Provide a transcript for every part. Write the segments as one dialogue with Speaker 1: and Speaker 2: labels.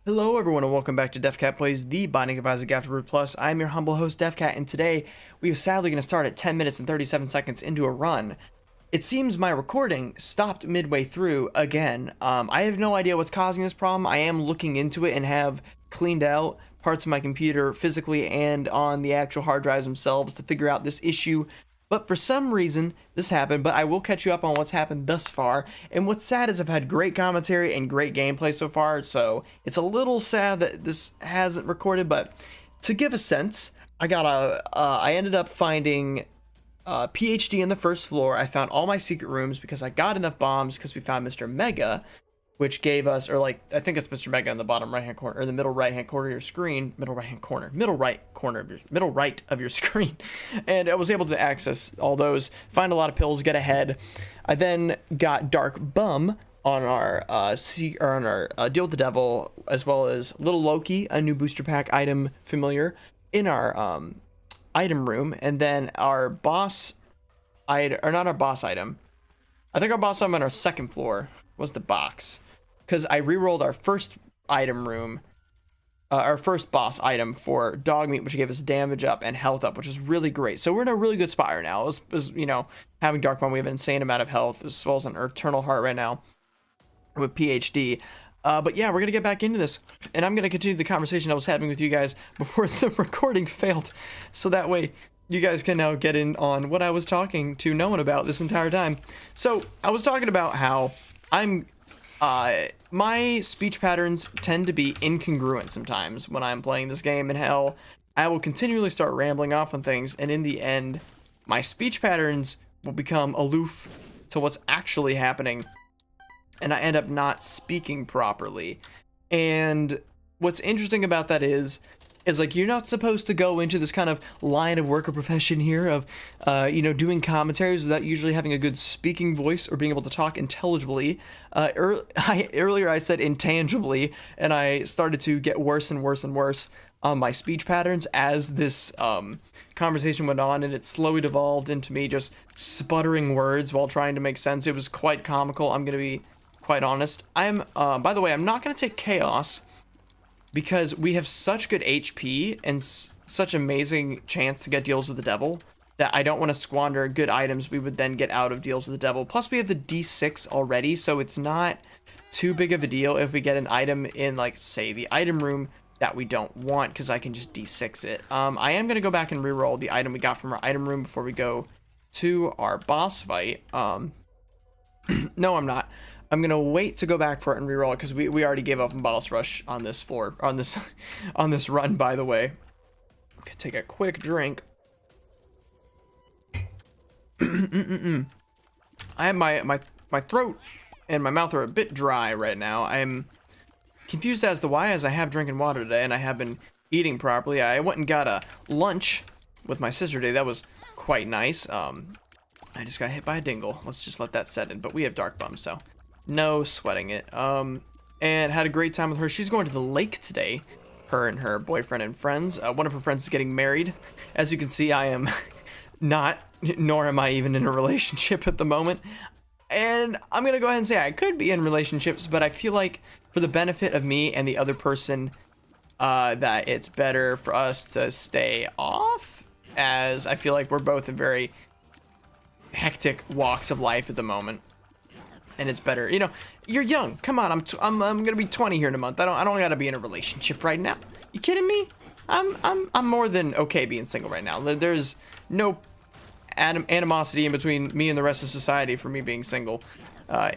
Speaker 1: Hello everyone and welcome back to DefCat Plays, the Binding of Isaac Afterbirth Plus. I'm your humble host DefCat, and today we are sadly going to start at 10 minutes and 37 seconds into a run. It seems my recording stopped midway through again. I have no idea what's causing this problem. I am looking into it and have cleaned out parts of my computer physically and on the actual hard drives themselves to figure out this issue. But for some reason, this happened, but I will catch you up on what's happened thus far. And what's sad is I've had great commentary and great gameplay so far, so it's a little sad that this hasn't recorded, but to give a sense, I ended up finding PhD in the first floor. I found all my secret rooms because I got enough bombs because we found Mr. Mega, which gave us, or like, I think it's Mr. Mega in the bottom right hand corner, or the middle right hand corner of your screen, middle right of your screen. And I was able to access all those, find a lot of pills, get ahead. I then got Dark Bum on our Deal with the Devil, as well as Little Loki, a new booster pack item familiar, in our item room. And then our boss item, or not our boss item, I think our boss item on our second floor was the box, because I re-rolled our first item room, our first boss item for dog meat, which gave us damage up and health up, which is really great. So we're in a really good spot right now. You know, having Dark Bone, we have an insane amount of health, as well as an Eternal Heart right now with PhD. But yeah, we're gonna get back into this, and I'm gonna continue the conversation I was having with you guys before the recording failed, so that way you guys can now get in on what I was talking to no one about this entire time. So I was talking about how my speech patterns tend to be incongruent sometimes when I'm playing this game, and how I will continually start rambling off on things, and in the end, my speech patterns will become aloof to what's actually happening, and I end up not speaking properly. And what's interesting about that is like, you're not supposed to go into this kind of line of work or profession here of, doing commentaries without usually having a good speaking voice or being able to talk intelligibly. Earlier I said intangibly, and I started to get worse and worse and worse on my speech patterns as this conversation went on, and it slowly devolved into me just sputtering words while trying to make sense. It was quite comical, I'm going to be quite honest. By the way, I'm not going to take Chaos, because we have such good HP and such amazing chance to get deals with the devil that I don't want to squander good items we would then get out of deals with the devil. Plus we have the D6 already, so it's not too big of a deal if we get an item in, like, say, the item room that we don't want, because I can just D6 it. I am going to go back and reroll the item we got from our item room before we go to our boss fight. No, I'm not. I'm gonna wait to go back for it and reroll it, because we already gave up on boss rush on this floor, on this run, by the way. Okay, take a quick drink. I have my throat and my mouth are a bit dry right now. I'm confused as to why, as I have drinking water today and I have been eating properly. I went and got a lunch with my sister today. That was quite nice. I just got hit by a dingle. Let's just let that set in. But we have Dark Bum, so no sweating it. And had a great time with her. She's going to the lake today, her and her boyfriend and friends. One of her friends is getting married. As you can see, I am not, nor am I even in a relationship at the moment. And I'm gonna go ahead and say I could be in relationships, but I feel like for the benefit of me and the other person, that it's better for us to stay off, as I feel like we're both in very hectic walks of life at the moment. And it's better, you know, you're young. Come on, I'm gonna be 20 here in a month. I don't gotta be in a relationship right now. You kidding me? I'm more than okay being single right now. There's no animosity in between me and the rest of society for me being single,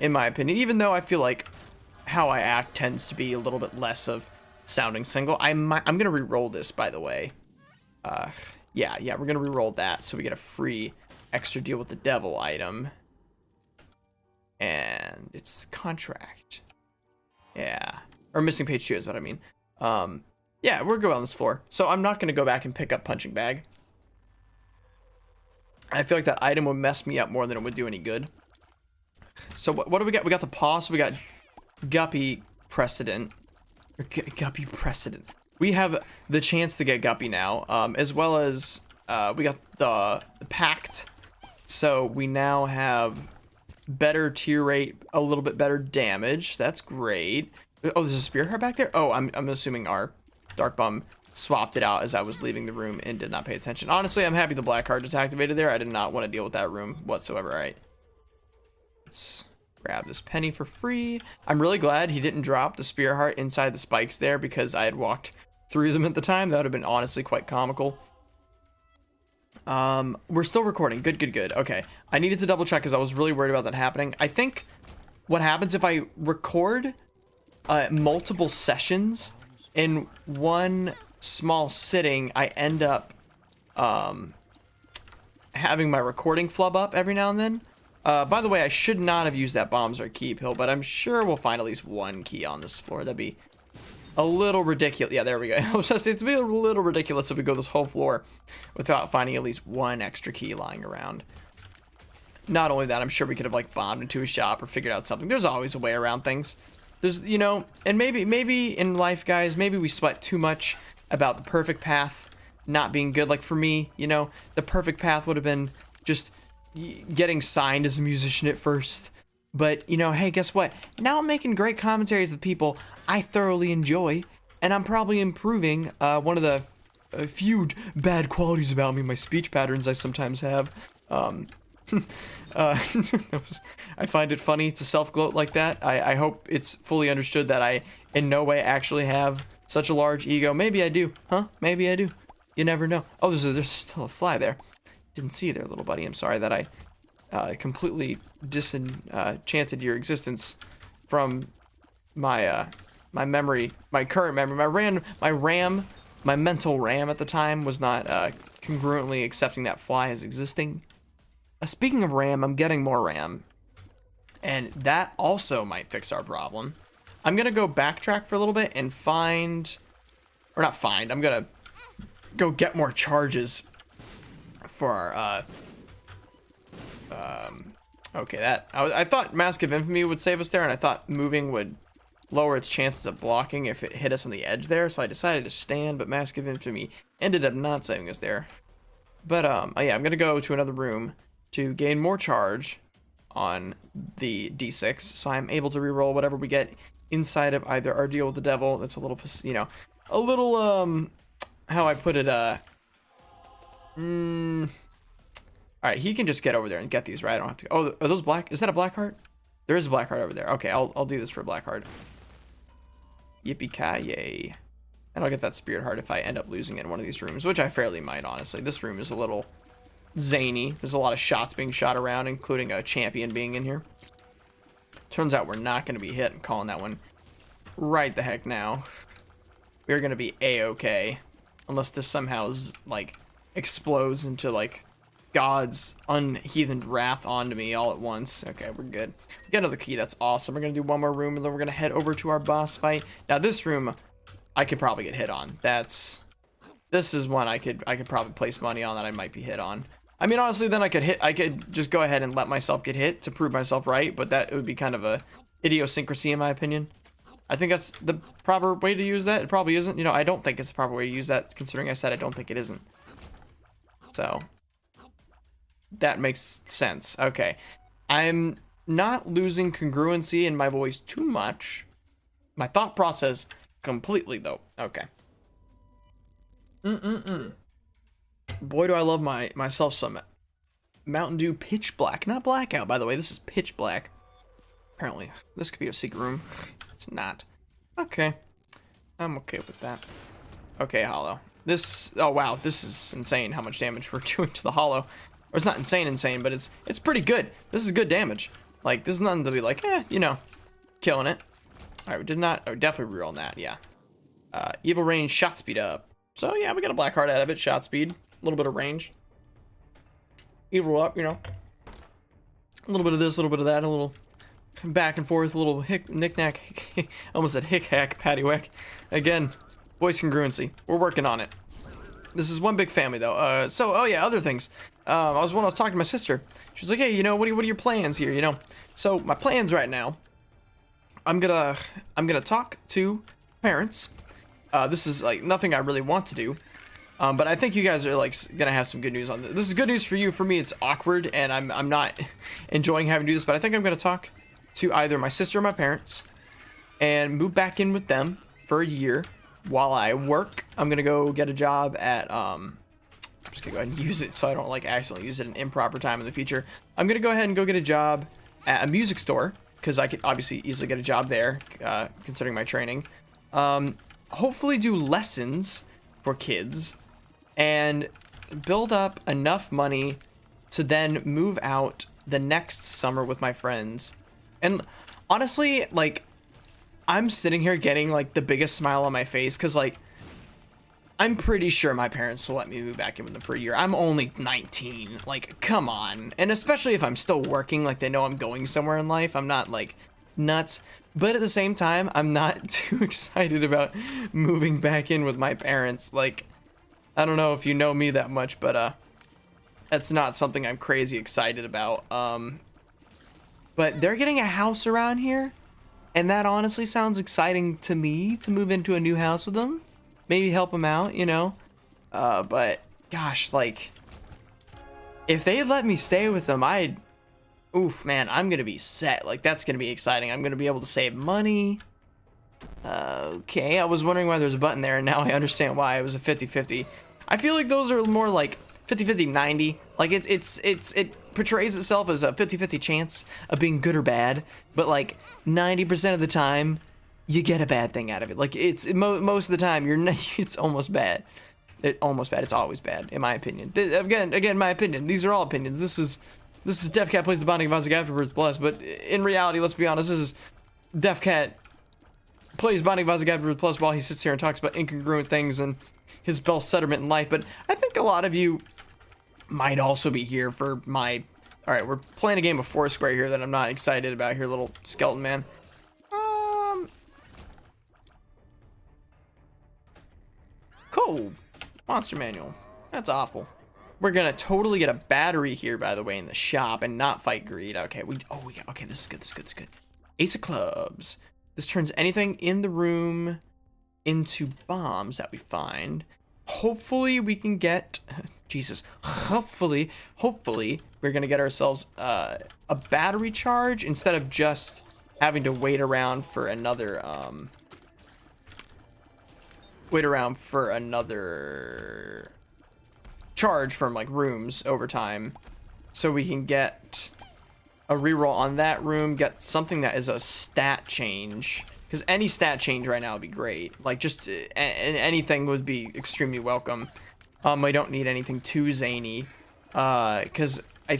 Speaker 1: in my opinion. Even though I feel like how I act tends to be a little bit less of sounding single. I'm gonna re-roll this, by the way. Yeah, we're gonna re-roll that so we get a free extra deal with the devil item. And it's contract. Yeah. Or missing page 2 is what I mean. Yeah, we're good on this floor. So I'm not going to go back and pick up punching bag. I feel like that item would mess me up more than it would do any good. So what do we got? We got the pause. We got Guppy Precedent. Guppy Precedent. We have the chance to get Guppy now. As well as we got the Pact. So we now have better tier rate, a little bit better damage. That's great. Oh, there's a spirit heart back there? Oh, I'm assuming our Dark Bum swapped it out as I was leaving the room and did not pay attention. Honestly, I'm happy the black heart just activated there. I did not want to deal with that room whatsoever. All right. Let's grab this penny for free. I'm really glad he didn't drop the spirit heart inside the spikes there because I had walked through them at the time. That would have been honestly quite comical. We're still recording. Good. Okay. I needed to double check because I was really worried about that happening. I think what happens if I record multiple sessions in one small sitting, I end up having my recording flub up every now and then. By the way, I should not have used that bombs or key pill, but I'm sure we'll find at least one key on this floor. That'd be a little ridiculous. Yeah, there we go. I was just, it'd be a little ridiculous if we go this whole floor without finding at least one extra key lying around. Not only that, I'm sure we could have like bombed into a shop or figured out something. There's always a way around things. There's, you know, and maybe in life, guys, maybe we sweat too much about the perfect path not being good. Like for me, you know, the perfect path would have been just getting signed as a musician at first. But, you know, hey, guess what? Now I'm making great commentaries with people I thoroughly enjoy, and I'm probably improving one of the few bad qualities about me, my speech patterns I sometimes have. I find it funny to self-gloat like that. I hope it's fully understood that I in no way actually have such a large ego. Maybe I do, huh? Maybe I do. You never know. Oh, there's still a fly there. Didn't see you there, little buddy. I'm sorry that I completely disenchanted your existence from my my memory, my current memory. My mental RAM at the time was not congruently accepting that fly as existing. Speaking of RAM, I'm getting more RAM, and that also might fix our problem. I'm gonna go backtrack for a little bit and find, or not find, I'm gonna go get more charges for our, okay, that, I thought Mask of Infamy would save us there, and I thought moving would lower its chances of blocking if it hit us on the edge there, so I decided to stand, but Mask of Infamy ended up not saving us there. But, yeah, I'm gonna go to another room to gain more charge on the D6, so I'm able to reroll whatever we get inside of either our deal with the devil. That's a little, you know, a little, how I put it, alright, he can just get over there and get these, right? I don't have to, oh, are those black? Is that a black heart? There is a black heart over there. Okay, I'll do this for a black heart. Yippee-ki-yay. And I'll get that spirit heart if I end up losing it in one of these rooms, which I fairly might, honestly. This room is a little zany. There's a lot of shots being shot around, including a champion being in here. Turns out we're not going to be hit. I'm calling that one right the heck now. We're going to be a-okay. Unless this somehow, like, explodes into, like, God's unheathened wrath onto me all at once. Okay, we're good. We got another key. That's awesome. We're going to do one more room, and then we're going to head over to our boss fight. Now, this room, I could probably get hit on. This is one I could probably place money on that I might be hit on. I mean, honestly, then I could just go ahead and let myself get hit to prove myself right, but that would be kind of a idiosyncrasy in my opinion. I think that's the proper way to use that. It probably isn't. You know, I don't think it's the proper way to use that, considering I said I don't think it isn't. So, that makes sense. Okay. I'm not losing congruency in my voice too much. My thought process completely, though. Okay. Boy, do I love myself some Mountain Dew Pitch Black. Not Blackout, by the way. This is Pitch Black. Apparently, this could be a secret room. It's not. Okay. I'm okay with that. Okay, Hollow. This, oh wow, this is insane how much damage we're doing to the Hollow. Or it's not insane, but it's pretty good. This is good damage. Like, this is nothing to be like, you know, killing it. Alright, we did not, oh, definitely reroll that, yeah. Evil range, shot speed up. So yeah, we got a black heart out of it, shot speed. A little bit of range. Evil up, you know. A little bit of this, a little bit of that, a little back and forth, a little knick-knack, almost said hick-hack, paddywhack. Again, voice congruency. We're working on it. This is one big family, though. So, oh yeah, other things. When I was talking to my sister, she was like, hey, you know, what are your plans here, you know? So, my plans right now, I'm gonna talk to parents. This is, like, nothing I really want to do. But I think you guys are, like, gonna have some good news on this. This is good news for you. For me, it's awkward, and I'm not enjoying having to do this, but I think I'm gonna talk to either my sister or my parents. and move back in with them for a year while I work. I'm gonna go get a job at I'm just gonna go ahead and use it so I don't like accidentally use it in improper time in the future. I'm gonna go ahead and go get a job at a music store because I could obviously easily get a job there, considering my training. Hopefully do lessons for kids and build up enough money to then move out the next summer with my friends. And honestly, like, I'm sitting here getting like the biggest smile on my face because, like, I'm pretty sure my parents will let me move back in with them for a year. I'm only 19. Like, come on. And especially if I'm still working, like, they know I'm going somewhere in life. I'm not, like, nuts. But at the same time, I'm not too excited about moving back in with my parents. Like, I don't know if you know me that much, but that's not something I'm crazy excited about. But they're getting a house around here, and that honestly sounds exciting to me, to move into a new house with them. Maybe help them out, you know? But gosh, like, if they let me stay with them, oof, man, I'm gonna be set. Like, that's gonna be exciting. I'm gonna be able to save money. Okay, I was wondering why there's a button there, and now I understand why it was a 50-50. I feel like those are more like 50-50, 90. Like, it portrays itself as a 50-50 chance of being good or bad, but like 90% of the time, you get a bad thing out of it. Like, it's most of the time it's almost bad. It's always bad, in my opinion. Again, my opinion. These are all opinions. This is DefCat plays the Binding of Isaac Afterbirth Plus, but in reality, let's be honest, this is DefCat plays Binding of Isaac Afterbirth Plus while he sits here and talks about incongruent things and his bell settlement in life. But I think a lot of you might also be here for my... Alright, we're playing a game of Foursquare here that I'm not excited about here, little skeleton man. Cool. Monster manual. That's awful. We're gonna totally get a battery here, by the way, in the shop and not fight greed. Okay, okay, this is good. Ace of clubs. This turns anything in the room into bombs that we find. Hopefully we can get... Jesus. Hopefully we're gonna get ourselves a battery charge instead of just having to wait around for another charge from like rooms over time, so we can get a reroll on that room, get something that is a stat change, because any stat change right now would be great. Like, just anything would be extremely welcome. I don't need anything too zany, because I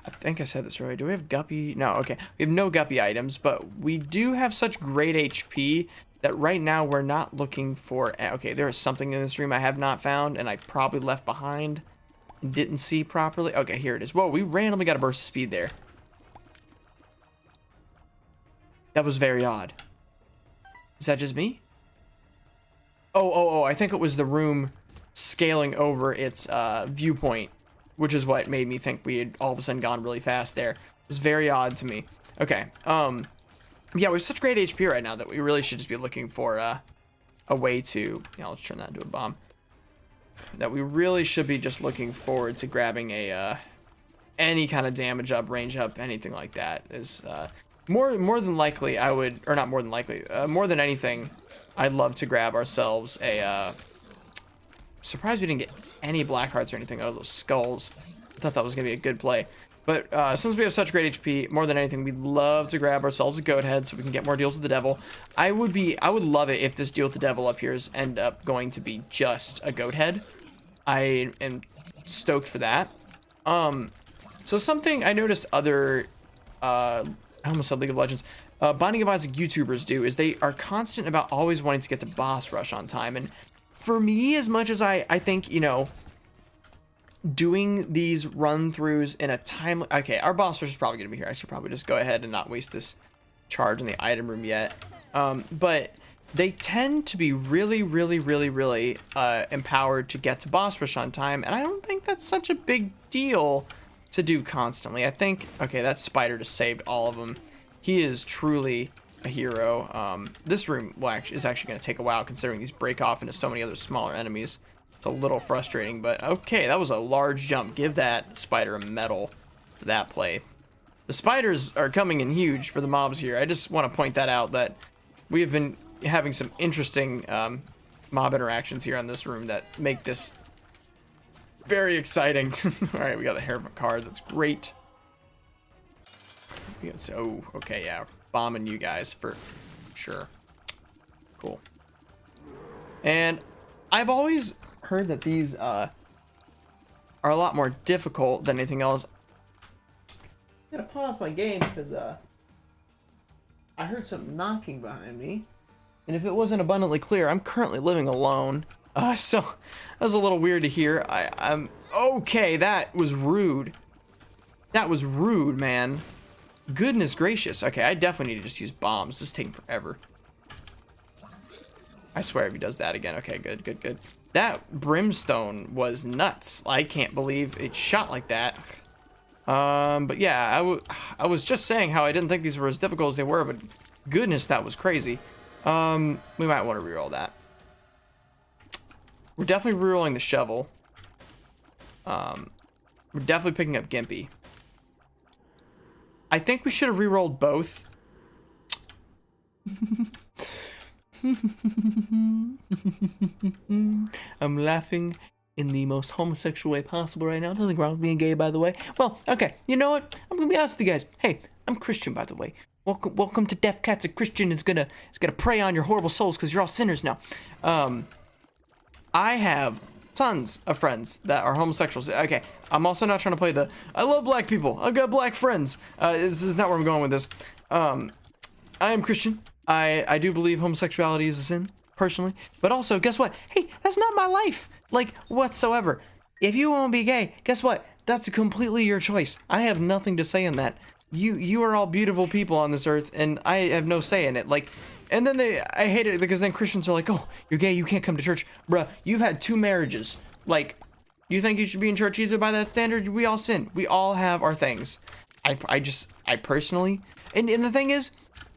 Speaker 1: think I said this right. Do we have guppy? No, okay. We have no guppy items, but we do have such great HP that right now we're not looking for... Okay, there is something in this room I have not found, and I probably left behind and didn't see properly. Okay, here it is. Whoa, we randomly got a burst of speed there. That was very odd. Is that just me? Oh, I think it was the room scaling over its viewpoint, which is what made me think we had all of a sudden gone really fast there. It was very odd to me. Okay, yeah, we have such great HP right now that we really should just be looking for a way to... Yeah, let's turn that into a bomb. That we really should be just looking forward to grabbing a any kind of damage up, range up, anything like that. Is more than likely I would... Or not more than likely. More than anything, I'd love to grab ourselves a... Surprised we didn't get any black hearts or anything out of those skulls. I thought that was going to be a good play. But since we have such great HP, more than anything, we'd love to grab ourselves a goat head so we can get more deals with the devil. I would love it if this deal with the devil up here end up going to be just a goat head. I am stoked for that. So something I noticed other, I almost said League of Legends, Binding of Isaac YouTubers do is they are constant about always wanting to get to boss rush on time. And for me, as much as I think, you know, doing these run-throughs in a timely... Okay, our boss rush is probably going to be here. I should probably just go ahead and not waste this charge in the item room yet. But they tend to be really empowered to get to boss rush on time, and I don't think that's such a big deal to do constantly. I think... Okay, that spider just saved all of them. He is truly a hero. This room is actually going to take a while, considering these break off into so many other smaller enemies. It's a little frustrating, but okay, that was a large jump. Give that spider a medal for that play. The spiders are coming in huge for the mobs here. I just want to point that out, that we have been having some interesting mob interactions here on this room that make this very exciting. All right, we got the hair of a card. That's great. Oh, okay, yeah. Bombing you guys for sure. Cool. And I've always heard that these are a lot more difficult than anything else. I'm gonna pause my game because I heard something knocking behind me. And if it wasn't abundantly clear, I'm currently living alone. So that was a little weird to hear. I'm okay. That was rude. That was rude, man. Goodness gracious. Okay, I definitely need to just use bombs. This is taking forever. I swear if he does that again. Okay, good, good, good. That brimstone was nuts. I can't believe it shot like that. But yeah, I was just saying how I didn't think these were as difficult as they were, but goodness, that was crazy. We might want to reroll that. We're definitely rerolling the shovel. We're definitely picking up Gimpy. I think we should have rerolled both. I'm laughing in the most homosexual way possible right now. Nothing wrong with being gay, by the way. Well, okay, you know what? I'm gonna be honest with you guys. Hey, I'm Christian, by the way. Welcome to DefCat's a Christian is gonna prey on your horrible souls because you're all sinners now. I have tons of friends that are homosexuals. Okay, I'm also not trying to play the I love black people. I've got black friends. This is not where I'm going with this. I am Christian. I do believe homosexuality is a sin, personally. But also, guess what? Hey, that's not my life, like, whatsoever. If you want to be gay, guess what? That's completely your choice. I have nothing to say in that. You are all beautiful people on this earth, and I have no say in it. Like, and then I hate it because then Christians are like, oh, you're gay, you can't come to church. Bruh, you've had 2 marriages. Like, you think you should be in church either by that standard? We all sin. We all have our things. I personally, and the thing is,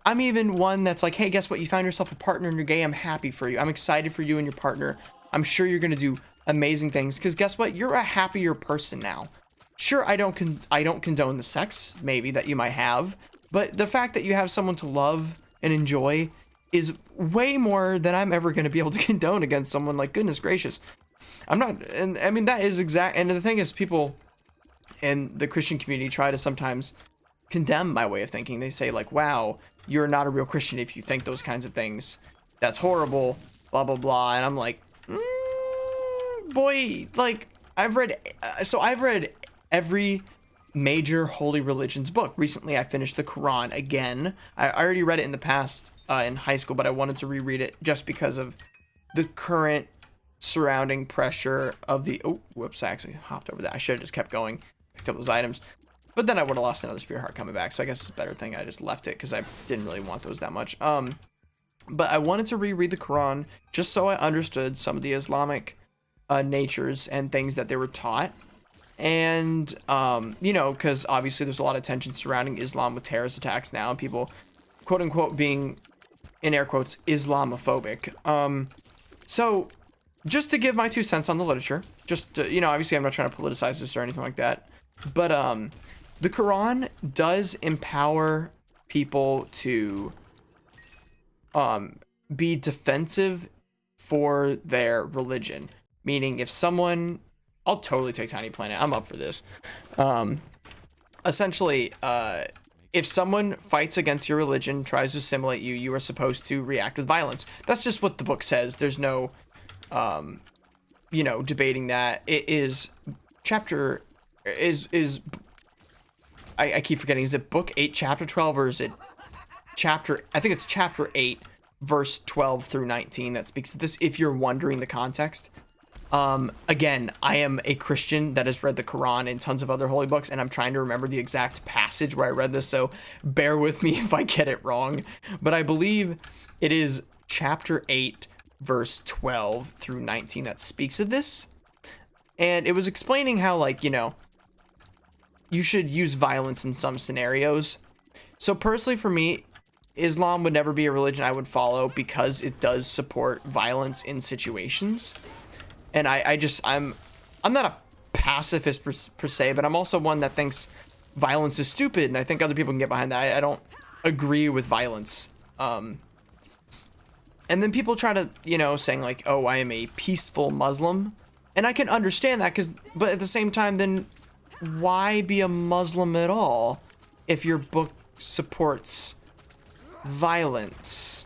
Speaker 1: I'm even one that's like, hey, guess what? You found yourself a partner and you're gay. I'm happy for you. I'm excited for you and your partner. I'm sure you're going to do amazing things because guess what? You're a happier person now. Sure, I don't condone the sex maybe that you might have, but the fact that you have someone to love and enjoy is way more than I'm ever going to be able to condone against someone. Like, goodness gracious. I'm not, and I mean, that is exact. And the thing is, people in the Christian community try to sometimes condemn my way of thinking. They say like, wow, you're not a real Christian if you think those kinds of things. That's horrible, blah, blah, blah. And I'm like, boy, like, I've read every major holy religion's book. Recently, I finished the Quran again. I already read it in the past in high school, but I wanted to reread it just because of the current surrounding pressure of the... Oh, whoops, I actually hopped over that. I should have just kept going, picked up those items. But then I would have lost another spirit heart coming back, so I guess it's a better thing I just left it because I didn't really want those that much. But I wanted to reread the Quran just so I understood some of the Islamic natures and things that they were taught. And, you know, because obviously there's a lot of tension surrounding Islam with terrorist attacks now, and people, quote unquote, being, in air quotes, Islamophobic. So, just to give my 2 cents on the literature, just to, you know, obviously I'm not trying to politicize this or anything like that, but, the Quran does empower people to, be defensive for their religion. Meaning, if someone... I'll totally take Tiny Planet. I'm up for this. Essentially, if someone fights against your religion, tries to assimilate you, you are supposed to react with violence. That's just what the book says. There's no, you know, debating that. It is chapter... I keep forgetting. Is it book 8, chapter 12, or is it chapter... I think it's chapter 8, verse 12 through 19 that speaks to this, if you're wondering the context. Again, I am a Christian that has read the Quran and tons of other holy books, and I'm trying to remember the exact passage where I read this, so bear with me if I get it wrong. But I believe it is chapter 8, verse 12 through 19 that speaks of this. And it was explaining how, like, you know, you should use violence in some scenarios. So personally for me, Islam would never be a religion I would follow because it does support violence in situations. And I'm not a pacifist per se, but I'm also one that thinks violence is stupid, and I think other people can get behind that. I don't agree with violence. And then people try to, you know, saying like, oh, I am a peaceful Muslim. And I can understand that, but at the same time, then why be a Muslim at all if your book supports violence?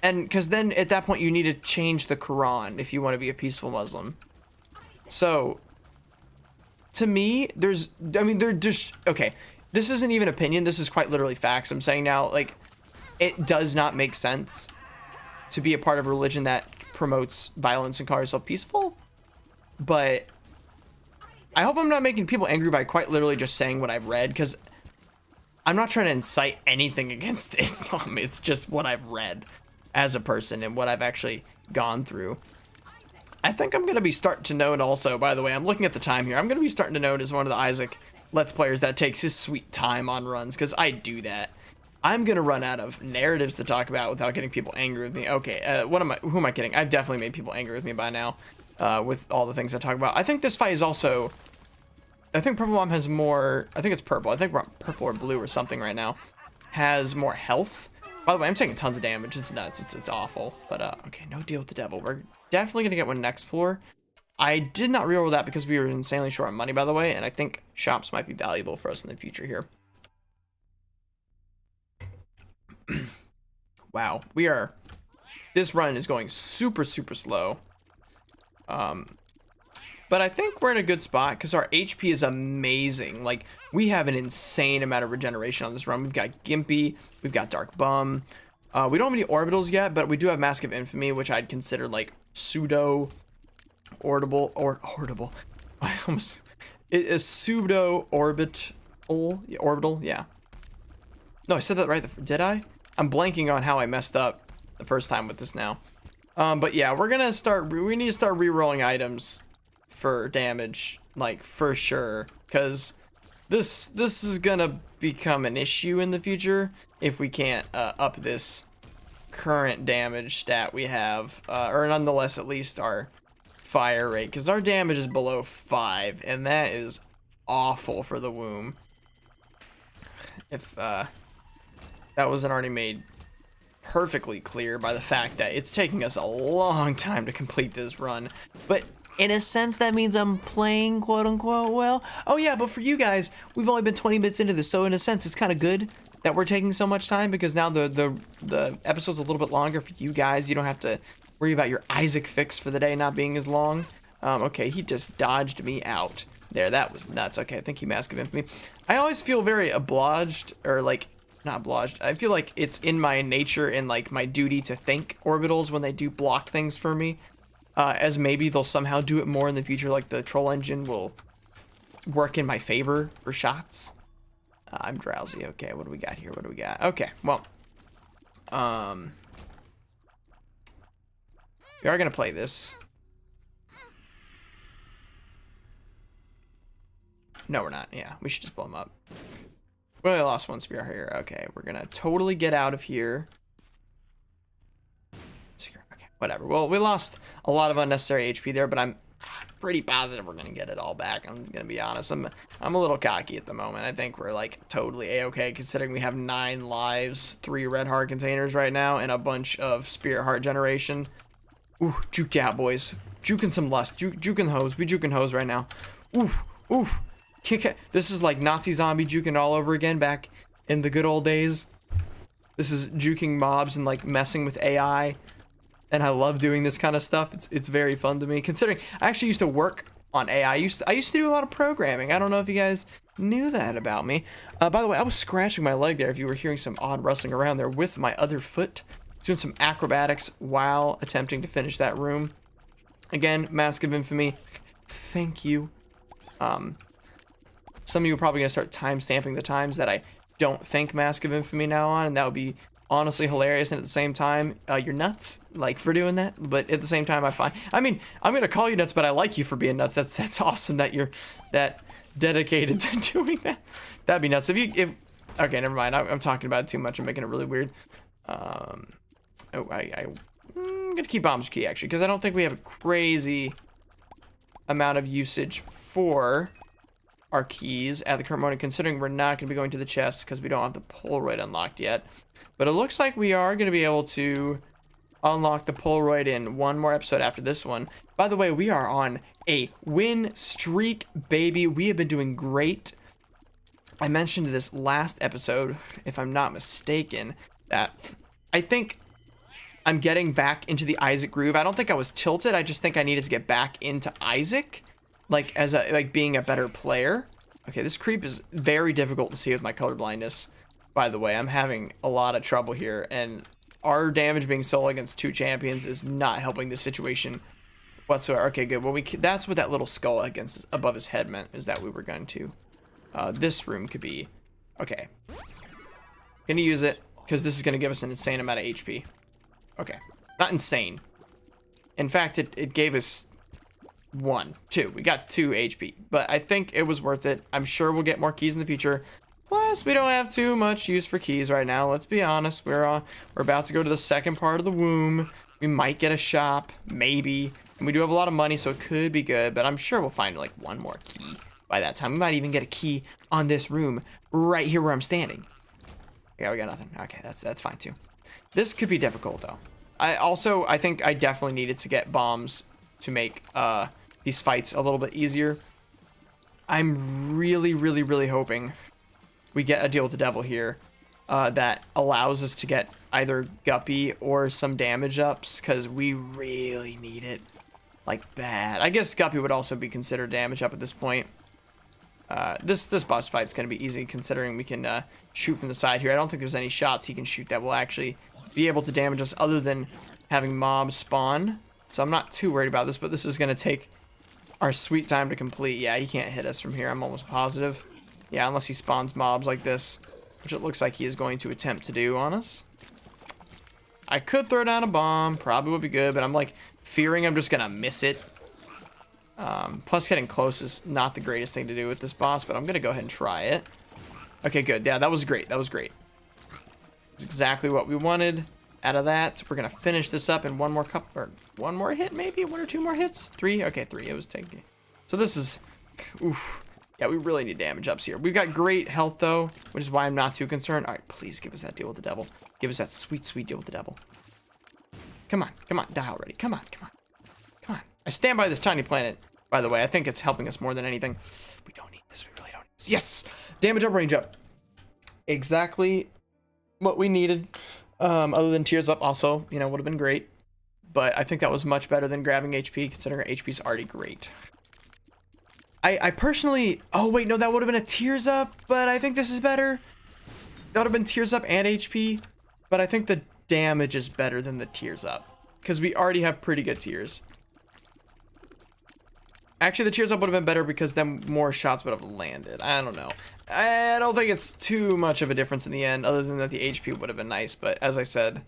Speaker 1: And because then at that point you need to change the Quran if you want to be a peaceful Muslim. So to me, they're just, okay, this isn't even opinion, this is quite literally facts. I'm saying now, like, it does not make sense to be a part of a religion that promotes violence and calls yourself peaceful. But I hope I'm not making people angry by quite literally just saying what I've read, because I'm not trying to incite anything against Islam. It's just what I've read as a person and what I've actually gone through. I think I'm going to be starting to note also, by the way, I'm looking at the time here. I'm going to be starting to note as one of the Isaac Let's Players that takes his sweet time on runs, because I do that. I'm going to run out of narratives to talk about without getting people angry with me. Okay, who am I kidding? I've definitely made people angry with me by now with all the things I talk about. I think this fight is also... I think Purple Bomb has more... I think it's purple. I think we're on purple or blue or something right now. Has more health. By the way, I'm taking tons of damage. It's nuts. It's awful. But, okay, no deal with the devil. We're definitely going to get one next floor. I did not reroll that because we were insanely short on money, by the way. And I think shops might be valuable for us in the future here. Wow. This run is going super, super slow. But I think we're in a good spot because our HP is amazing. Like, we have an insane amount of regeneration on this run. We've got Gimpy, we've got Dark Bum. We don't have any orbitals yet, but we do have Mask of Infamy, which I'd consider like pseudo orbital or orbital. I almost it is pseudo orbital, yeah. No, I said that right. Did I? I'm blanking on how I messed up the first time with this now. But yeah, we need to start rerolling items for damage, like, for sure, because this is gonna become an issue in the future if we can't up this current damage stat we have, or nonetheless at least our fire rate, because our damage is below 5, and that is awful for the womb. If that wasn't already made perfectly clear by the fact that it's taking us a long time to complete this run, but in a sense, that means I'm playing quote-unquote well. Oh yeah, but for you guys, we've only been 20 minutes into this, so in a sense, it's kind of good that we're taking so much time, because now the episode's a little bit longer for you guys. You don't have to worry about your Isaac fix for the day not being as long. Okay, he just dodged me out. There, that was nuts. Okay, I think he Mask of Infamy. I always feel very obliged, or like, not obliged. I feel like it's in my nature and like my duty to thank orbitals when they do block things for me. As maybe they'll somehow do it more in the future, like the troll engine will work in my favor for shots. I'm drowsy. Okay, what do we got here? What do we got? Okay, well, we are gonna play this. No, we're not. Yeah, we should just blow him up. We only lost one spear here. Okay, we're gonna totally get out of here. Whatever. Well, we lost a lot of unnecessary HP there, but I'm pretty positive we're gonna get it all back. I'm gonna be honest. I'm a little cocky at the moment. I think we're like totally a-okay, considering we have 9 lives, 3 red heart containers right now, and a bunch of spirit heart generation. Ooh, juked out, boys. Juking some lust. Juking hose. We juking hose right now. Oof, oof. Kick it. This is like Nazi zombie juking all over again back in the good old days. This is juking mobs and like messing with AI. And I love doing this kind of stuff. It's very fun to me, considering I actually used to work on AI. I used to do a lot of programming. I don't know if you guys knew that about me. By the way, I was scratching my leg there if you were hearing some odd rustling around there with my other foot. Doing some acrobatics while attempting to finish that room. Again, Mask of Infamy. Thank you. Some of you are probably going to start time-stamping the times that I don't think Mask of Infamy now on, and that would be honestly hilarious, and at the same time, you're nuts, like, for doing that. But at the same time, I mean, I'm gonna call you nuts, but I like you for being nuts. That's awesome that you're that dedicated to doing that. That'd be nuts. Okay, never mind. I'm talking about it too much. I'm making it really weird. I'm gonna keep Bomb's Key, actually, because I don't think we have a crazy amount of usage for our keys at the current moment, considering we're not going to be going to the chest because we don't have the Polaroid unlocked yet. But it looks like we are going to be able to unlock the Polaroid in one more episode after this one. By the way, we are on a win streak, baby. We have been doing great. I mentioned this last episode, if I'm not mistaken, that I think I'm getting back into the Isaac groove. I don't think I was tilted. I just think I needed to get back into Isaac, like being a better player. Okay, this creep is very difficult to see with my color blindness. By the way, I'm having a lot of trouble here, and our damage being solo against 2 champions is not helping the situation whatsoever. Okay, good. Well, that's what that little skull against above his head meant, is that we were going to. This room could be okay. Gonna use it because this is gonna give us an insane amount of HP. Okay, not insane. In fact, it gave us 2. We got 2 HP, but I think it was worth it. I'm sure we'll get more keys in the future. Plus, we don't have too much use for keys right now. Let's be honest. We're about to go to the second part of the womb. We might get a shop, maybe. And we do have a lot of money, so it could be good. But I'm sure we'll find like one more key by that time. We might even get a key on this room right here where I'm standing. Yeah, we got nothing. Okay, that's fine too. This could be difficult though. I think I definitely needed to get bombs to make these fights a little bit easier. I'm really hoping we get a deal with the devil here that allows us to get either Guppy or some damage ups, because we really need it like bad. I guess Guppy would also be considered damage up at this point. This boss fight's gonna be easy considering we can shoot from the side here. I don't think there's any shots he can shoot that will actually be able to damage us other than having mobs spawn. So I'm not too worried about this, but this is gonna take our sweet time to complete. Yeah, he can't hit us from here, I'm almost positive. Yeah, unless he spawns mobs like this, which it looks like he is going to attempt to do on us. I could throw down a bomb, probably would be good, but I'm like fearing I'm just gonna miss it. Plus getting close is not the greatest thing to do with this boss, but I'm gonna go ahead and try it. Okay, good. Yeah, that was great. That was great. That's exactly what we wanted out of that. We're gonna finish this up in one more one more hit, maybe 1 or 2 more hits. 3. Okay, 3. It was taking. So this is, oof. Yeah, we really need damage ups here. We've got great health though, which is why I'm not too concerned. All right, please give us that deal with the devil. Give us that sweet deal with the devil. Come on, die already. Come on. I stand by this tiny planet. By the way, I think it's helping us more than anything. We don't need this. We really don't need this. Yes! Damage up, range up. Exactly what we needed. Other than tears up also, would have been great. But I think that was much better than grabbing HP, considering our HP is already great. I personally... Oh, wait, no, that would have been a tears up, but I think this is better. That would have been tears up and HP, but I think the damage is better than the tears up, because we already have pretty good tears. Actually, the tears up would have been better because then more shots would have landed. I don't know. I don't think it's too much of a difference in the end, other than that the HP would have been nice. But as I said,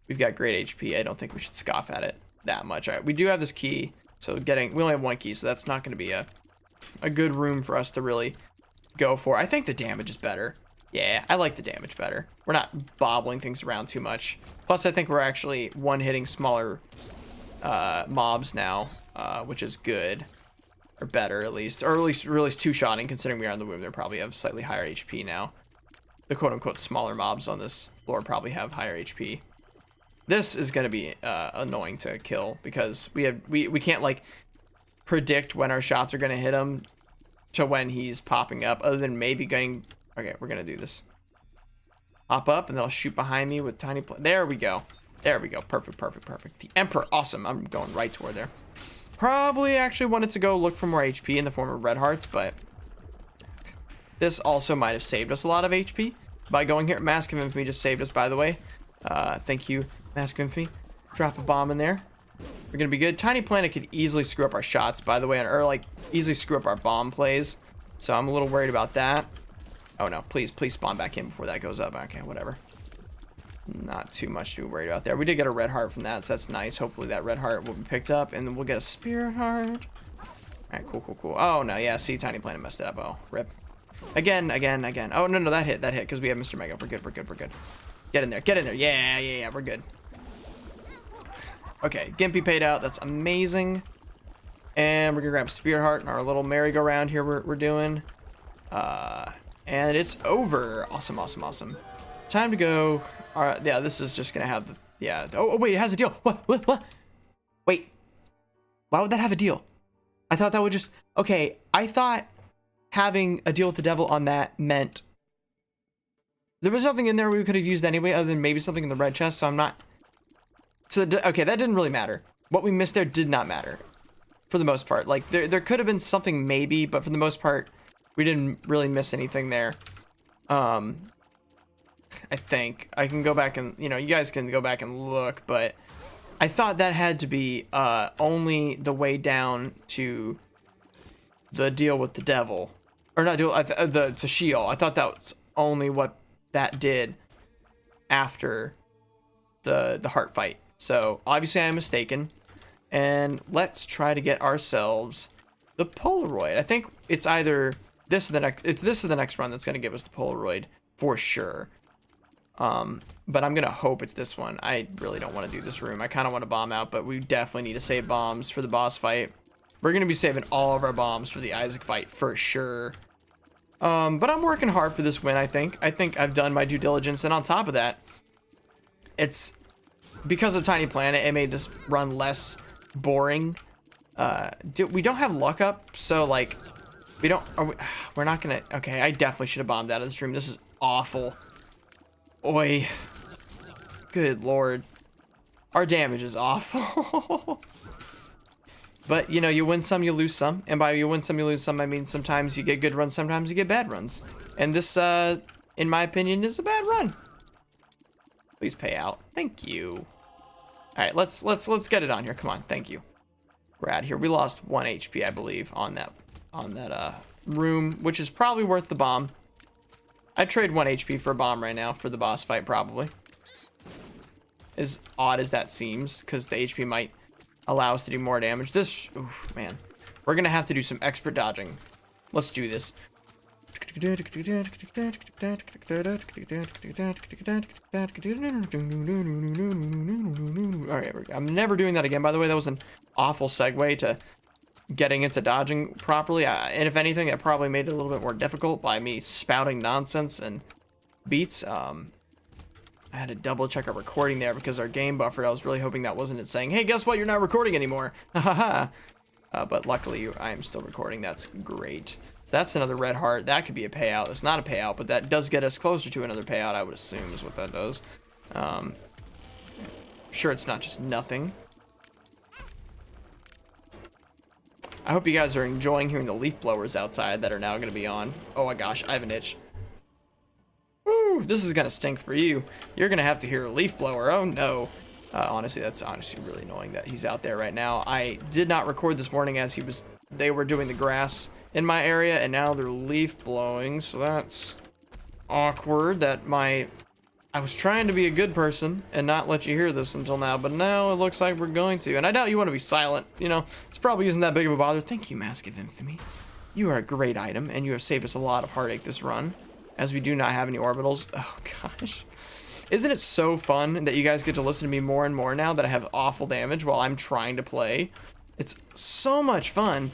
Speaker 1: we've got great HP. I don't think we should scoff at it that much. All right, we do have this key, so we only have 1 key, so that's not going to be a good room for us to really go for. I think the damage is better. Yeah, I like the damage better. We're not bobbling things around too much. Plus, I think we're actually one-hitting smaller mobs now, which is good. Or better, at least. Or at least really 2-shotting, considering we are in the womb. They probably have slightly higher HP now. The quote-unquote smaller mobs on this floor probably have higher HP. This is going to be annoying to kill, because we can't, like, predict when our shots are going to hit him to when he's popping up, other than maybe getting... Okay, we're going to do this. Pop up, and then I'll shoot behind me with tiny... There we go. There we go. Perfect. The Emperor. Awesome. I'm going right toward there. Probably actually wanted to go look for more HP in the form of red hearts, but this also might have saved us a lot of HP by going here. Mask of Infamy just saved us, by the way. Thank you, Mask of Infamy. Drop a bomb in there. We're gonna be good. Tiny Planet could easily screw up our shots, by the way, or like easily screw up our bomb plays. So I'm a little worried about that. Oh no, please spawn back in before that goes up. Okay, whatever. Not too much to be worried about there. We did get a red heart from that, so that's nice. Hopefully that red heart will be picked up, and then we'll get a spirit heart. Alright, cool. Oh, no, yeah, see, Tiny Planet messed it up. Oh, rip. Again. Oh, no, that hit, because we have Mr. Mega. We're good. Get in there. Yeah, we're good. Okay, Gimpy paid out. That's amazing. And we're gonna grab a spirit heart in our little merry-go-round here we're doing. And it's over. Awesome, awesome, awesome. Time to go. All right, yeah, this is just gonna have the, yeah. Oh, wait, it has a deal. What? Wait, why would that have a deal? I thought that would just, okay, I thought having a deal with the devil on that meant there was nothing in there we could have used anyway, other than maybe something in the red chest, so I'm not, so, okay, that didn't really matter. What we missed there did not matter, for the most part. Like, there could have been something maybe, but for the most part, we didn't really miss anything there. I think. I can go back and, you know, you guys can go back and look, but I thought that had to be only the way down to the deal with the devil. Or not deal, to Sheol. I thought that was only what that did after the heart fight. So, obviously I'm mistaken. And let's try to get ourselves the Polaroid. I think it's either this or the next, it's this or the next run that's going to give us the Polaroid for sure. But I'm gonna hope it's this one. I really don't want to do this room. I kind of want to bomb out, but we definitely need to save bombs for the boss fight. We're gonna be saving all of our bombs for the Isaac fight for sure. But I'm working hard for this win, I think. I think I've done my due diligence, and on top of that, it's because of Tiny Planet, it made this run less boring. We don't have luck up, so like, we're not gonna, okay, I definitely should have bombed out of this room. This is awful. Oi. Good lord. Our damage is awful. But, you know, you win some, you lose some. And by you win some, you lose some, I mean sometimes you get good runs, sometimes you get bad runs. And this, in my opinion, is a bad run. Please pay out. Thank you. Alright, let's get it on here. Come on, thank you. We're out of here. We lost 1 HP, I believe, on that room, which is probably worth the bomb. I'd trade 1 HP for a bomb right now for the boss fight, probably. As odd as that seems, because the HP might allow us to do more damage. This, oof, man. We're going to have to do some expert dodging. Let's do this. Alright, I'm never doing that again. By the way, that was an awful segue to getting into dodging properly, and if anything, it probably made it a little bit more difficult by me spouting nonsense and beats. I had to double check our recording there because our game buffer, I was really hoping that wasn't it saying, hey, guess what, you're not recording anymore. But luckily I am still recording. That's great. So that's another red heart. That could be a payout. It's not a payout, but that does get us closer to another payout, I would assume is what that does. Sure, it's not just nothing. I hope you guys are enjoying hearing the leaf blowers outside that are now going to be on. Oh my gosh, I have an itch. Woo, this is going to stink for you. You're going to have to hear a leaf blower. Oh no. Honestly, that's honestly really annoying that he's out there right now. I did not record this morning as they were doing the grass in my area, and now they're leaf blowing, so that's awkward that I was trying to be a good person and not let you hear this until now, but now it looks like we're going to. And I doubt you want to be silent. You know, it's probably isn't that big of a bother. Thank you, Mask of Infamy. You are a great item, and you have saved us a lot of heartache this run, as we do not have any orbitals. Oh, gosh. Isn't it so fun that you guys get to listen to me more and more now that I have awful damage while I'm trying to play? It's so much fun.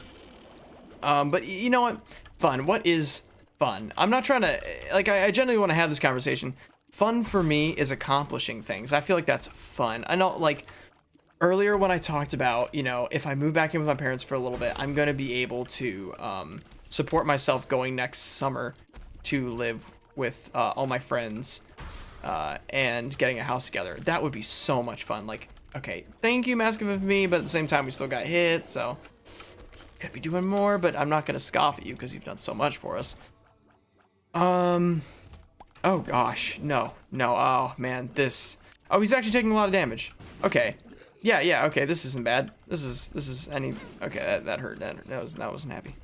Speaker 1: But you know what? Fun. What is fun? I'm not trying to, like, I genuinely want to have this conversation. Fun for me is accomplishing things. I feel like that's fun. I know, like, earlier when I talked about, you know, if I move back in with my parents for a little bit, I'm going to be able to support myself going next summer to live with all my friends and getting a house together. That would be so much fun. Like, okay, thank you, Mask of Me, but at the same time, we still got hit, so could be doing more, but I'm not going to scoff at you because you've done so much for us. Oh gosh, no, oh man, oh, he's actually taking a lot of damage. Okay, yeah, okay, this isn't bad. This is okay, that hurt, that wasn't happy.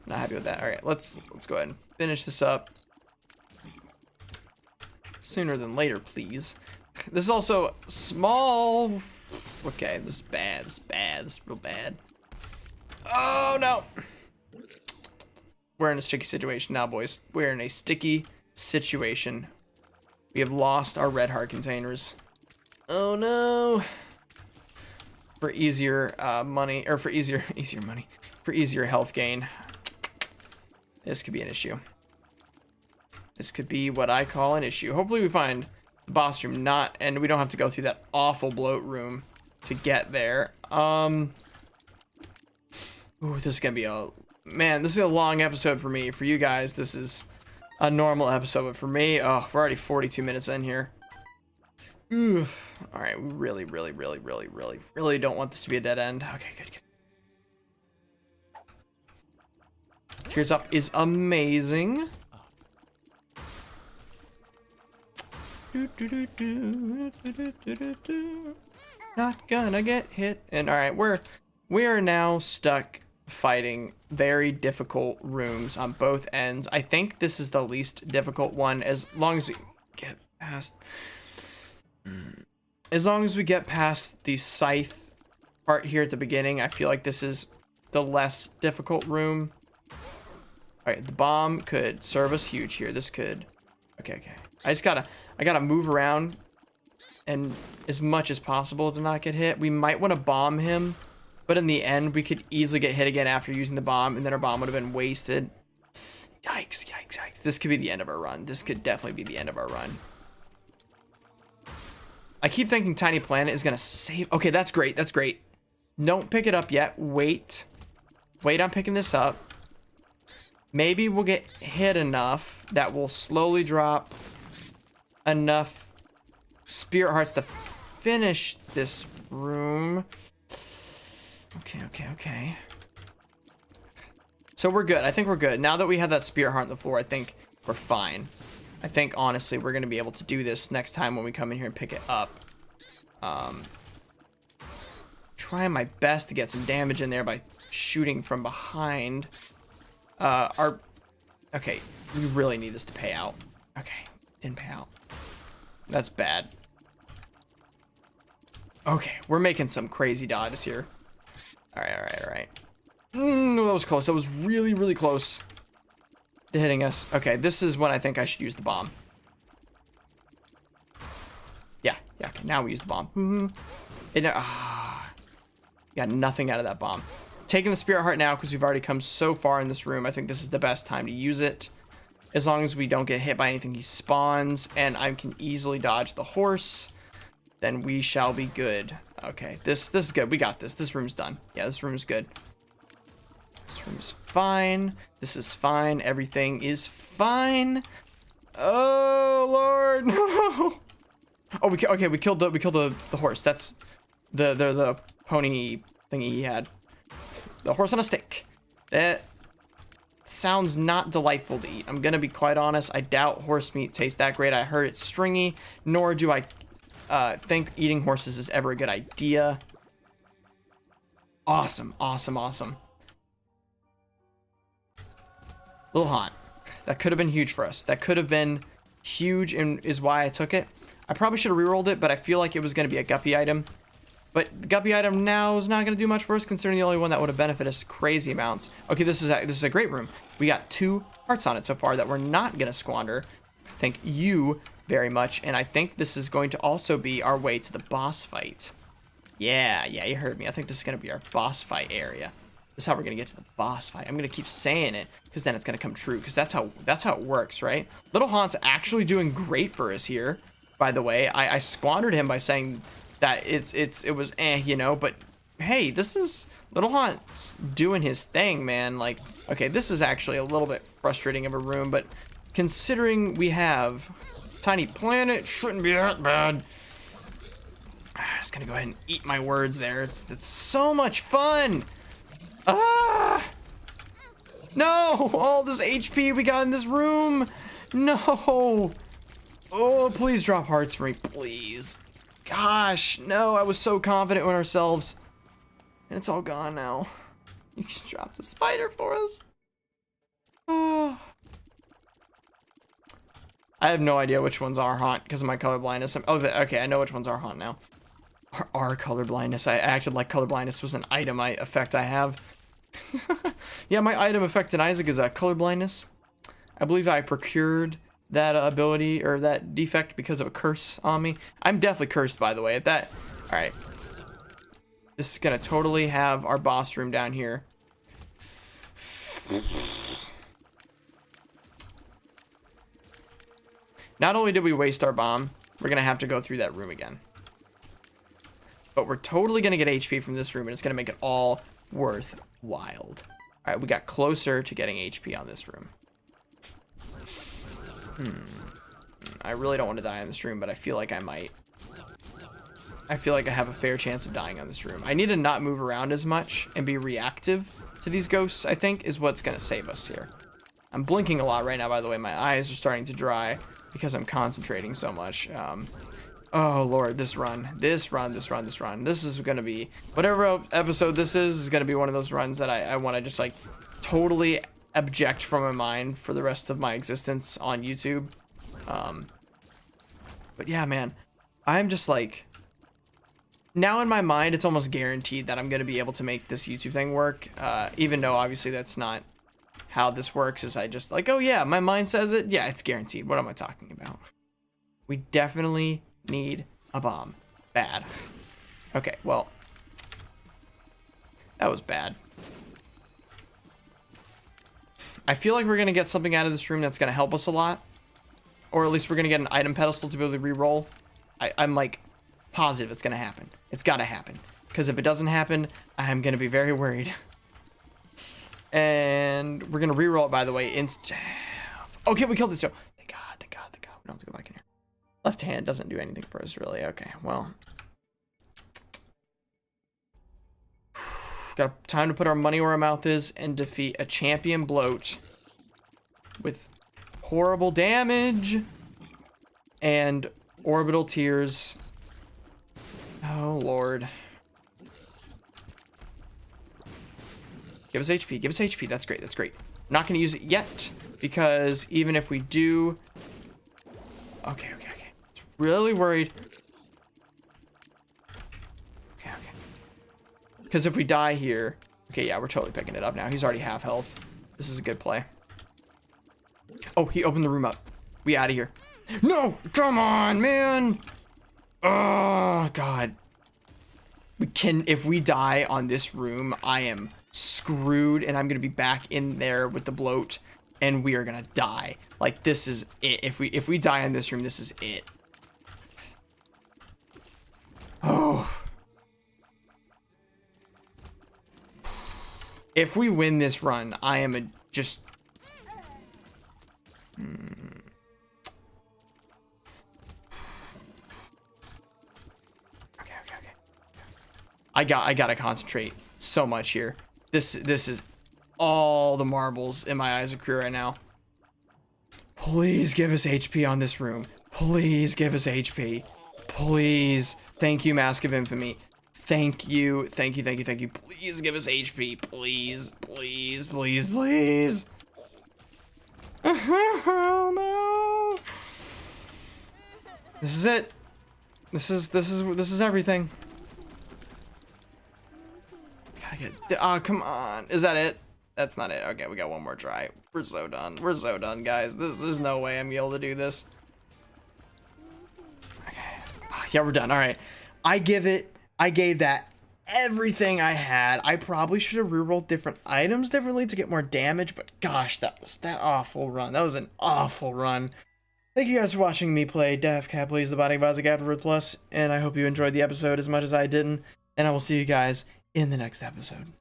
Speaker 1: Not happy with that. All right, let's go ahead and finish this up. Sooner than later, please. This is also small. Okay, this is bad, this is real bad. Oh no! We're in a sticky situation now, boys. We're in a sticky situation. We have lost our red heart containers. Oh no. For easier money, or for easier money, for easier health gain. This could be an issue. This could be what I call an issue. Hopefully we find the boss room and we don't have to go through that awful bloat room to get there. Ooh, this is gonna be man, this is a long episode for me. For you guys, this is a normal episode, but for me, oh, we're already 42 minutes in here. All right, we really don't want this to be a dead end. Okay, good. Tears Up is amazing. Not gonna get hit. And all right, we are now stuck fighting very difficult rooms on both ends. I think this is the least difficult one, as long as we get past the scythe part here at the beginning. I feel like this is the less difficult room. All right, the bomb could serve us huge here. This could, okay. I gotta move around and as much as possible to not get hit. We might want to bomb him, but in the end, we could easily get hit again after using the bomb, and then our bomb would have been wasted. Yikes. This could be the end of our run. This could definitely be the end of our run. I keep thinking Tiny Planet is gonna save. Okay, that's great. Don't pick it up yet. Wait on picking this up. Maybe we'll get hit enough that we'll slowly drop enough spirit hearts to finish this room. Okay. So we're good. I think we're good. Now that we have that spirit heart on the floor, I think we're fine. I think, honestly, we're going to be able to do this next time when we come in here and pick it up. Trying my best to get some damage in there by shooting from behind. Okay, we really need this to pay out. Okay, didn't pay out. That's bad. Okay, we're making some crazy dodges here. All right. That was close. That was really close to hitting us. Okay, this is when I think I should use the bomb. Yeah, okay, now we use the bomb. Got nothing out of that bomb. Taking the spirit heart now, because we've already come so far in this room. I think this is the best time to use it. As long as we don't get hit by anything he spawns, and I can easily dodge the horse, then we shall be good. Okay, this is good. We got this. This room's done. Yeah, this room's good. This room is fine. This is fine. Everything is fine. Oh Lord, no. Oh, we killed the horse. That's the pony thingy he had. The horse on a stick. That sounds not delightful to eat. I'm gonna be quite honest. I doubt horse meat tastes that great. I heard it's stringy, nor do I think eating horses is ever a good idea. Awesome. Little haunt. That could have been huge for us. That could have been huge and is why I took it. I probably should have rerolled it, but I feel like it was going to be a guppy item. But the guppy item now is not going to do much for us, considering the only one that would have benefited us crazy amounts. Okay, this is a great room. We got 2 hearts on it so far that we're not going to squander. Thank you very much. And I think this is going to also be our way to the boss fight. Yeah, you heard me. I think this is going to be our boss fight area. This is how we're going to get to the boss fight. I'm going to keep saying it because then it's going to come true, because that's how it works, right? Little Haunt's actually doing great for us here, by the way. I squandered him by saying that it was you know, but hey, this is Little Haunt's doing his thing, man. Like, okay, this is actually a little bit frustrating of a room, but considering we have Tiny Planet, shouldn't be that bad. I'm just gonna go ahead and eat my words there. It's so much fun. No, all this HP we got in this room. No. Oh, please drop hearts for me, please. Gosh, no, I was so confident in ourselves. And it's all gone now. You just dropped a spider for us. Oh. I have no idea which ones are haunt because of my color blindness. Okay, I know which ones are haunt now. Our color blindness. I acted like color blindness was an item effect I have. Yeah, my item effect in Isaac is color blindness. I believe I procured that ability or that defect because of a curse on me. I'm definitely cursed, by the way, at that. All right. This is gonna totally have our boss room down here. Not only did we waste our bomb, we're going to have to go through that room again. But we're totally going to get HP from this room, and it's going to make it all worthwhile. All right, we got closer to getting HP on this room. I really don't want to die on this room, but I feel like I might. I feel like I have a fair chance of dying on this room. I need to not move around as much and be reactive to these ghosts, I think, is what's going to save us here. I'm blinking a lot right now, by the way. My eyes are starting to dry because I'm concentrating so much. Oh, Lord, this run. This is going to be, whatever episode this is going to be one of those runs that I want to just, like, totally abject from my mind for the rest of my existence on YouTube. But yeah, man, I'm just like, now in my mind, it's almost guaranteed that I'm going to be able to make this YouTube thing work. Even though obviously that's not how this works, is I just like, oh yeah, my mind says it. Yeah, it's guaranteed. What am I talking about? We definitely need a bomb. Bad. Okay, well, that was bad. I feel like we're going to get something out of this room that's going to help us a lot. Or at least we're going to get an item pedestal to be able to re-roll. I'm like positive it's going to happen. It's got to happen. Because if it doesn't happen, I'm going to be very worried. And we're going to re-roll it, by the way. Okay, we killed this Joe. Thank God, thank God, thank God. We don't have to go back in here. Left hand doesn't do anything for us, really. Okay, well. Got time to put our money where our mouth is and defeat a champion bloat with horrible damage and orbital tears. Oh, Lord. Give us HP. Give us HP. That's great. That's great. I'm not going to use it yet because even if we do... Okay. It's really worried. Okay. Because if we die here... Okay, yeah, we're totally picking it up now. He's already half health. This is a good play. Oh, he opened the room up. We out of here. No! Come on, man! Oh, God. If we die on this room, I am screwed, and I'm gonna be back in there with the bloat, and we are gonna die. Like, this is it. If we die in this room, this is it. Oh. If we win this run, I am just... Okay. I gotta concentrate so much here. This is all the marbles in my eyes accrue right now. Please give us HP on this room. Please give us HP. Please. Thank you, Mask of Infamy. Thank you. Please give us HP. Please. Oh no. This is it. This is everything. Gotta get, oh, come on. Is that it? That's not it. Okay, we got one more try. We're so done. Guys. There's no way I'm able to do this. Okay. Yeah, we're done. All right. I gave that everything I had. I probably should have rerolled different items differently to get more damage, but gosh, that was that awful run. That was an awful run. Thank you guys for watching me play DefCat Plays the Body of Isaac Afterbirth Plus, and I hope you enjoyed the episode as much as I didn't, and I will see you guys in the next episode.